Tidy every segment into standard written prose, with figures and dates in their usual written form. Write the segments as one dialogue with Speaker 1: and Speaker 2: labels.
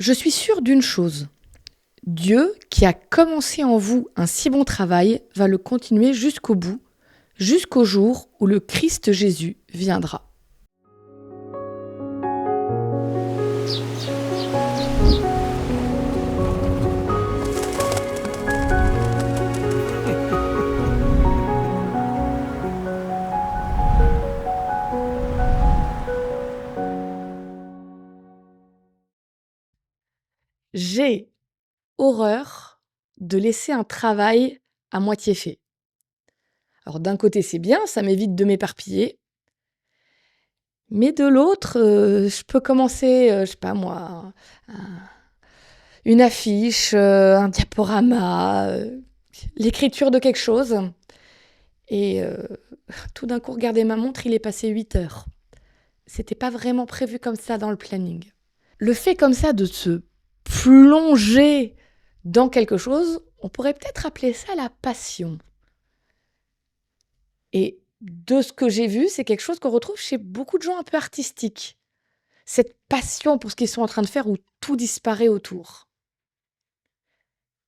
Speaker 1: Je suis sûre d'une chose, Dieu, qui a commencé en vous un si bon travail, va le continuer jusqu'au bout, jusqu'au jour où le Christ Jésus viendra. J'ai horreur de laisser un travail à moitié fait. Alors d'un côté c'est bien, ça m'évite de m'éparpiller, mais de l'autre, je peux commencer, je sais pas moi, une affiche, un diaporama, l'écriture de quelque chose et tout d'un coup regarder ma montre, il est passé 8 heures. C'était pas vraiment prévu comme ça dans le planning. Le fait comme ça de se plonger dans quelque chose, on pourrait peut-être appeler ça la passion. Et de ce que j'ai vu, c'est quelque chose qu'on retrouve chez beaucoup de gens un peu artistiques. Cette passion pour ce qu'ils sont en train de faire où tout disparaît autour.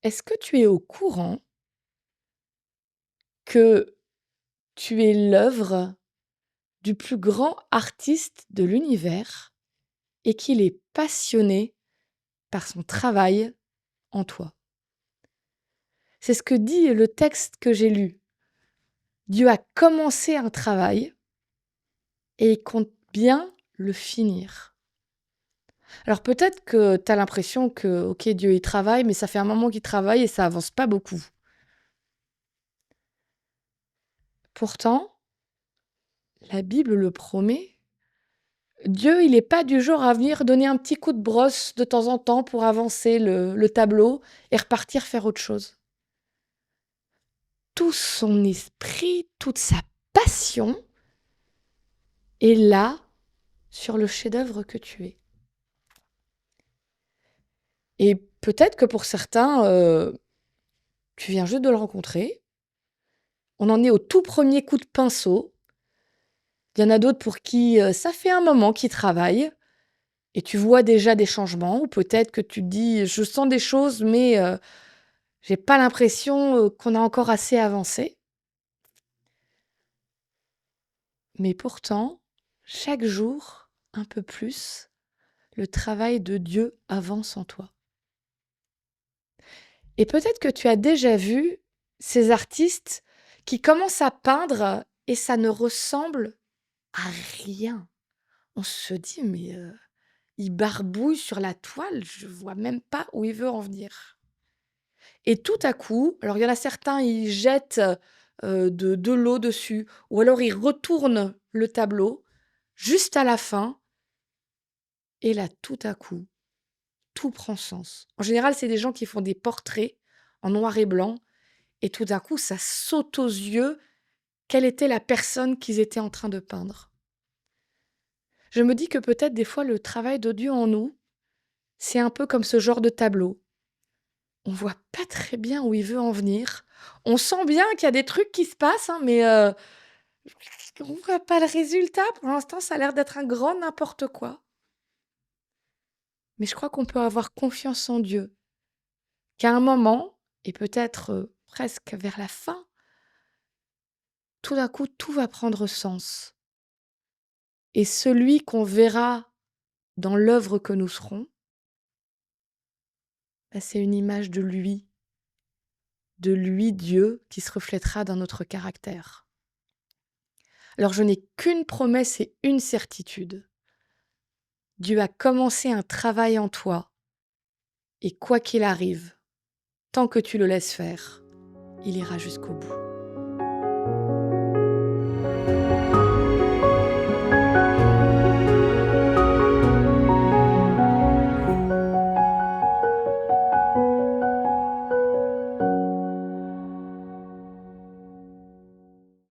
Speaker 1: Est-ce que tu es au courant que tu es l'œuvre du plus grand artiste de l'univers et qu'il est passionné par son travail en toi? C'est ce que dit le texte que j'ai lu. Dieu a commencé un travail et il compte bien le finir. Alors peut-être que tu as l'impression que, OK, Dieu il travaille, mais ça fait un moment qu'il travaille et ça avance pas beaucoup. Pourtant, la Bible le promet, Dieu, il n'est pas du genre à venir donner un petit coup de brosse de temps en temps pour avancer le tableau et repartir faire autre chose. Tout son esprit, toute sa passion est là sur le chef-d'œuvre que tu es. Et peut-être que pour certains, tu viens juste de le rencontrer. On en est au tout premier coup de pinceau. Il y en a d'autres pour qui ça fait un moment qu'ils travaillent et tu vois déjà des changements. Ou peut-être que tu te dis, je sens des choses, mais j'ai pas l'impression qu'on a encore assez avancé. Mais pourtant, chaque jour, un peu plus, le travail de Dieu avance en toi. Et peut-être que tu as déjà vu ces artistes qui commencent à peindre et ça ne ressemble à rien. On se dit: «Mais il barbouille sur la toile, je vois même pas où il veut en venir». Et tout à coup, alors il y en a certains, ils jettent, de l'eau dessus ou alors ils retournent le tableau juste à la fin et là, tout à coup, tout prend sens. En général, c'est des gens qui font des portraits en noir et blanc et tout d'un coup, ça saute aux yeux quelle était la personne qu'ils étaient en train de peindre. Je me dis que peut-être des fois le travail de Dieu en nous, c'est un peu comme ce genre de tableau. On voit pas très bien où il veut en venir. On sent bien qu'il y a des trucs qui se passent, hein, mais on voit pas le résultat. Pour l'instant, ça a l'air d'être un grand n'importe quoi. Mais je crois qu'on peut avoir confiance en Dieu, qu'à un moment, et peut-être presque vers la fin, tout d'un coup, tout va prendre sens. Et celui qu'on verra dans l'œuvre que nous serons, bah, c'est une image de lui, Dieu, qui se reflètera dans notre caractère. Alors je n'ai qu'une promesse et une certitude. Dieu a commencé un travail en toi, et quoi qu'il arrive, tant que tu le laisses faire, il ira jusqu'au bout.